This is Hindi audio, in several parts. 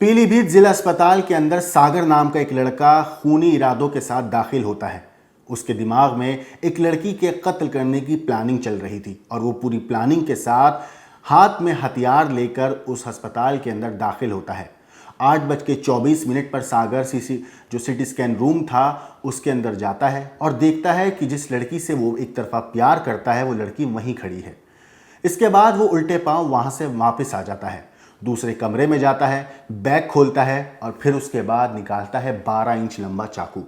पीलीभीत जिला अस्पताल के अंदर सागर नाम का एक लड़का खूनी इरादों के साथ दाखिल होता है। उसके दिमाग में एक लड़की के कत्ल करने की प्लानिंग चल रही थी और वो पूरी प्लानिंग के साथ हाथ में हथियार लेकर उस अस्पताल के अंदर दाखिल होता है। 8:24 पर सागर जो सिटी स्कैन रूम था उसके अंदर जाता है और देखता है कि जिस लड़की से वो एक तरफा प्यार करता है वो लड़की वहीं खड़ी है। इसके बाद वो उल्टे पांव वहां से वापस आ जाता है, दूसरे कमरे में जाता है, बैग खोलता है और फिर उसके बाद निकालता है 12 इंच लंबा चाकू।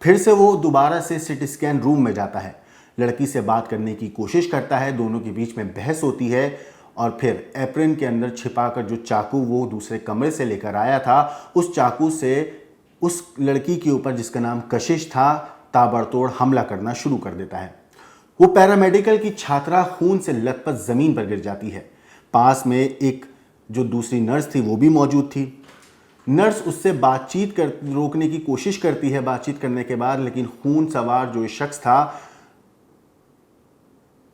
फिर से वो दोबारा से सिटी स्कैन रूम में जाता है, लड़की से बात करने की कोशिश करता है, दोनों के बीच में बहस होती है और फिर एप्रन के अंदर छिपाकर जो चाकू वो दूसरे कमरे से लेकर आया था उस चाकू से उस लड़की के ऊपर जिसका नाम कशिश था ताबड़तोड़ हमला करना शुरू कर देता है। वो पैरामेडिकल की छात्रा खून से लथपथ जमीन पर गिर जाती है। पास में एक जो दूसरी नर्स थी वो भी मौजूद थी। नर्स उससे बातचीत रोकने की कोशिश करती है बातचीत करने के बाद, लेकिन खून सवार जो शख्स था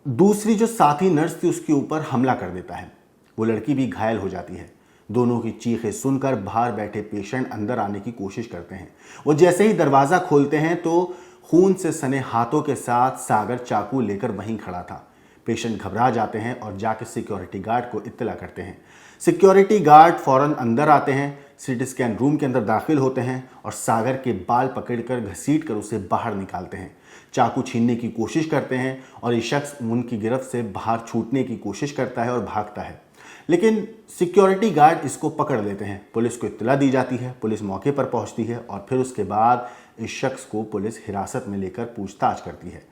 दूसरी जो साथी नर्स थी उसके ऊपर हमला कर देता है। वो लड़की भी घायल हो जाती है। दोनों की चीखें सुनकर बाहर बैठे पेशेंट अंदर आने की कोशिश करते हैं। वो जैसे ही दरवाज़ा खोलते हैं तो खून से सने हाथों के साथ सागर चाकू लेकर वहीं खड़ा था। पेशेंट घबरा जाते हैं और जाकर सिक्योरिटी गार्ड को इत्तला करते हैं। सिक्योरिटी गार्ड फौरन अंदर आते हैं, सिटी स्कैन रूम के अंदर दाखिल होते हैं और सागर के बाल पकड़कर घसीटकर उसे बाहर निकालते हैं। चाकू छीनने की कोशिश करते हैं और ये शख्स उनकी गिरफ्त से बाहर छूटने की कोशिश करता है और भागता है, लेकिन सिक्योरिटी गार्ड इसको पकड़ लेते हैं। पुलिस को इत्तला दी जाती है, पुलिस मौके पर पहुंचती है और फिर उसके बाद इस शख्स को पुलिस हिरासत में लेकर पूछताछ करती है।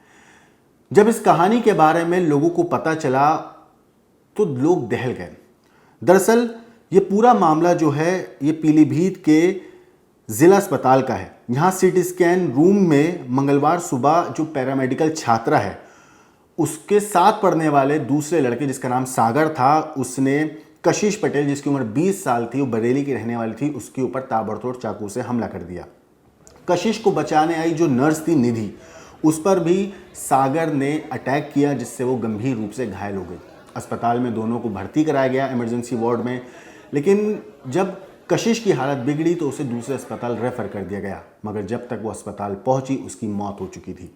जब इस कहानी के बारे में लोगों को पता चला तो लोग दहल गए। दरअसल ये पूरा मामला जो है ये पीलीभीत के जिला अस्पताल का है। यहाँ सिटी स्कैन रूम में मंगलवार सुबह जो पैरामेडिकल छात्रा है उसके साथ पढ़ने वाले दूसरे लड़के जिसका नाम सागर था, उसने कशिश पटेल जिसकी उम्र 20 साल थी, वो बरेली की रहने वाली थी, उसके ऊपर ताबड़तोड़ चाकू से हमला कर दिया। कशिश को बचाने आई जो नर्स थी निधि, उस पर भी सागर ने अटैक किया जिससे वो गंभीर रूप से घायल हो गई। अस्पताल में दोनों को भर्ती कराया गया इमरजेंसी वार्ड में, लेकिन जब कशिश की हालत बिगड़ी तो उसे दूसरे अस्पताल रेफर कर दिया गया, मगर जब तक वो अस्पताल पहुंची उसकी मौत हो चुकी थी।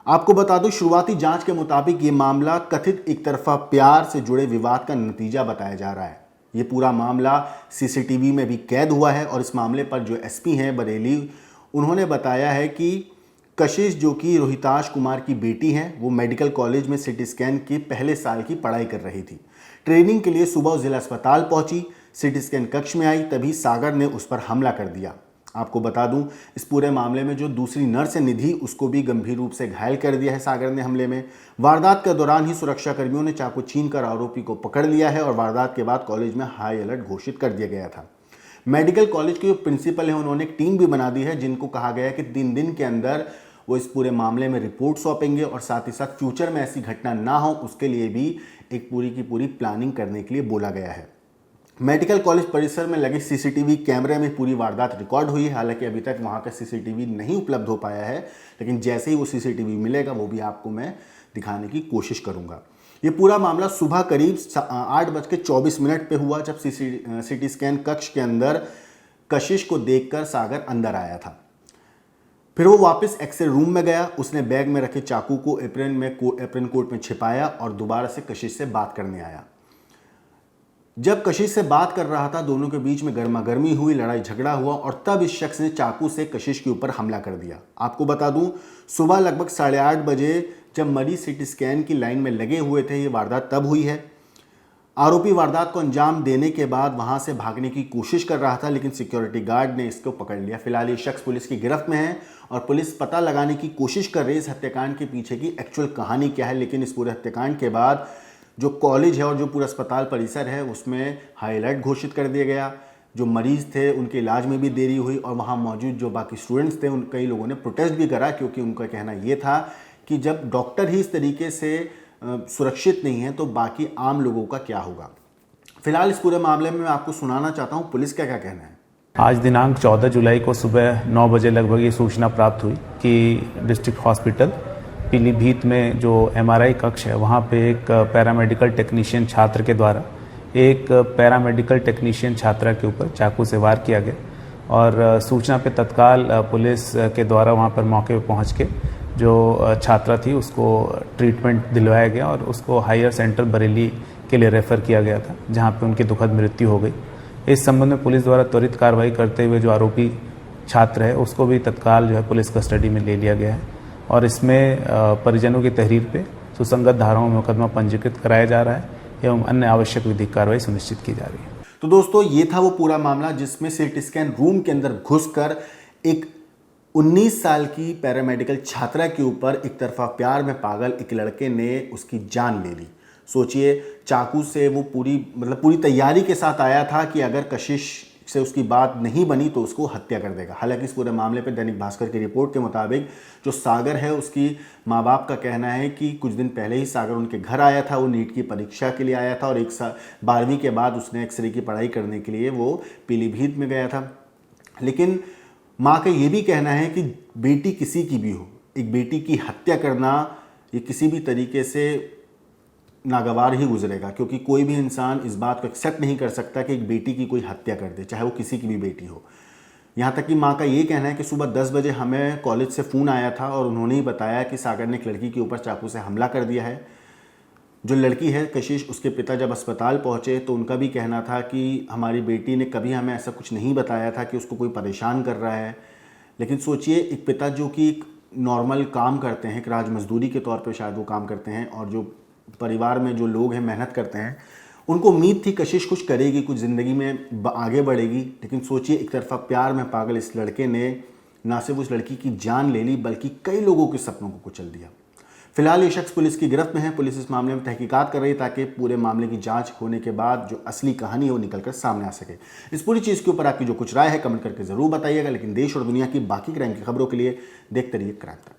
आपको बता दूं, शुरुआती जांच के मुताबिक ये मामला कथित एक तरफा प्यार से जुड़े विवाद का नतीजा बताया जा रहा है। ये पूरा मामला सीसीटीवी में भी कैद हुआ है और इस मामले पर जो एसपी हैं बरेली, उन्होंने बताया है कि कशिश जो कि रोहिताश कुमार की बेटी हैं, वो मेडिकल कॉलेज में सिटी स्कैन के पहले साल की पढ़ाई कर रही थी। ट्रेनिंग के लिए सुबह जिला अस्पताल पहुंची, सिटी स्कैन कक्ष में आई, तभी सागर ने उस पर हमला कर दिया। आपको बता दूं, इस पूरे मामले में जो दूसरी नर्स है निधि, उसको भी गंभीर रूप से घायल कर दिया है सागर ने हमले में। वारदात के दौरान ही सुरक्षा कर्मियों ने चाकू छीनकर आरोपी को पकड़ लिया है और वारदात के बाद कॉलेज में हाई अलर्ट घोषित कर दिया गया था। मेडिकल कॉलेज के जो प्रिंसिपल हैं उन्होंने एक टीम भी बना दी है जिनको कहा गया है कि 3 दिन के अंदर वो इस पूरे मामले में रिपोर्ट सौंपेंगे और साथ ही साथ फ्यूचर में ऐसी घटना ना हो उसके लिए भी एक पूरी की पूरी प्लानिंग करने के लिए बोला गया है। मेडिकल कॉलेज परिसर में लगे सीसीटीवी कैमरे में पूरी वारदात रिकॉर्ड हुई है। हालांकि अभी तक वहां का सीसीटीवी नहीं उपलब्ध हो पाया है, लेकिन जैसे ही वो सीसीटीवी मिलेगा वो भी आपको मैं दिखाने की कोशिश करूंगा। ये पूरा मामला सुबह करीब 8:24 पे हुआ जब सिटी स्कैन कक्ष के अंदर कशिश को देखकर सागर अंदर आया था। फिर वो वापस एक्सरे रूम में गया, उसने बैग में रखे चाकू को एप्रन कोट में छिपाया और दोबारा से कशिश से बात करने आया। जब कशिश से बात कर रहा था दोनों के बीच में गर्मा गर्मी हुई, लड़ाई झगड़ा हुआ और तब इस शख्स ने चाकू से कशिश के ऊपर हमला कर दिया। आपको बता दूं, सुबह लगभग 8:30 बजे जब मरीज सिटी स्कैन की लाइन में लगे हुए थे, ये वारदात तब हुई है। आरोपी वारदात को अंजाम देने के बाद वहां से भागने की कोशिश कर रहा था, लेकिन सिक्योरिटी गार्ड ने इसको पकड़ लिया। फिलहाल ये शख्स पुलिस की गिरफ्त में है और पुलिस पता लगाने की कोशिश कर रही है इस हत्याकांड के पीछे की एक्चुअल कहानी क्या है। लेकिन इस पूरे हत्याकांड के बाद जो कॉलेज है और जो पूरा अस्पताल परिसर है उसमें हाई अलर्ट घोषित कर दिया गया। जो मरीज थे उनके इलाज में भी देरी हुई और वहाँ मौजूद जो बाकी स्टूडेंट्स थे उन कई लोगों ने प्रोटेस्ट भी करा, क्योंकि उनका कहना ये था कि जब डॉक्टर ही इस तरीके से सुरक्षित नहीं है तो बाकी आम लोगों का क्या होगा। फिलहाल इस पूरे मामले में मैं आपको सुनाना चाहता हूँ पुलिस का क्या कहना है। आज दिनांक 14 जुलाई को सुबह 9 बजे लगभग ये सूचना प्राप्त हुई कि डिस्ट्रिक्ट हॉस्पिटल पीलीभीत में जो MRI कक्ष है वहाँ पे एक पैरामेडिकल टेक्नीशियन छात्र के द्वारा एक पैरामेडिकल टेक्नीशियन छात्रा के ऊपर चाकू से वार किया गया और सूचना पे तत्काल पुलिस के द्वारा वहाँ पर मौके पर पहुँच के जो छात्रा थी उसको ट्रीटमेंट दिलवाया गया और उसको हायर सेंटर बरेली के लिए रेफ़र किया गया था, जहाँ पे उनकी दुखद मृत्यु हो गई। इस संबंध में पुलिस द्वारा त्वरित कार्रवाई करते हुए जो आरोपी छात्र है उसको भी तत्काल जो है पुलिस कस्टडी में ले लिया गया है और इसमें परिजनों की तहरीर पे सुसंगत धाराओं में मुकदमा पंजीकृत कराया जा रहा है एवं अन्य आवश्यक विधिक कार्रवाई सुनिश्चित की जा रही है। तो दोस्तों, ये था वो पूरा मामला जिसमें सीटी स्कैन रूम के अंदर घुसकर एक 19 साल की पैरामेडिकल छात्रा के ऊपर एक तरफा प्यार में पागल एक लड़के ने उसकी जान ले ली। सोचिए, चाकू से वो पूरी तैयारी के साथ आया था कि अगर कशिश से उसकी बात नहीं बनी तो उसको हत्या कर देगा। हालांकि इस पूरे मामले पर दैनिक भास्कर की रिपोर्ट के मुताबिक जो सागर है उसकी माँ बाप का कहना है कि कुछ दिन पहले ही सागर उनके घर आया था। वो नीट की परीक्षा के लिए आया था और 12वीं के बाद उसने एक्सरे की पढ़ाई करने के लिए वो पीलीभीत में गया था। लेकिन माँ का ये भी कहना है कि बेटी किसी की भी हो, एक बेटी की हत्या करना ये किसी भी तरीके से नागवार ही गुजरेगा, क्योंकि कोई भी इंसान इस बात को एक्सेप्ट नहीं कर सकता कि एक बेटी की कोई हत्या कर दे, चाहे वो किसी की भी बेटी हो। यहाँ तक कि माँ का ये कहना है कि सुबह 10 बजे हमें कॉलेज से फ़ोन आया था और उन्होंने ही बताया कि सागर ने एक लड़की के ऊपर चाकू से हमला कर दिया है। जो लड़की है कशिश, उसके पिता जब अस्पताल पहुँचे तो उनका भी कहना था कि हमारी बेटी ने कभी हमें ऐसा कुछ नहीं बताया था कि उसको कोई परेशान कर रहा है। लेकिन सोचिए, एक पिता जो कि एक नॉर्मल काम करते हैं, एक राज मजदूरी के तौर पर शायद वो काम करते हैं, और जो परिवार में जो लोग हैं मेहनत करते हैं, उनको उम्मीद थी कशिश कुछ करेगी, कुछ ज़िंदगी में आगे बढ़ेगी। लेकिन सोचिए, एक तरफा प्यार में पागल इस लड़के ने ना सिर्फ उस लड़की की जान ले ली बल्कि कई लोगों के सपनों को कुचल दिया। फिलहाल ये शख्स पुलिस की गिरफ्त में है। पुलिस इस मामले में तहकीकात कर रही है ताकि पूरे मामले की जांच होने के बाद जो असली कहानी है वो निकलकर सामने आ सके। इस पूरी चीज़ के ऊपर आपकी जो कुछ राय है कमेंट करके ज़रूर बताइएगा। लेकिन देश और दुनिया की बाकी क्राइम की खबरों के लिए देखते रहिए क्राइम तक।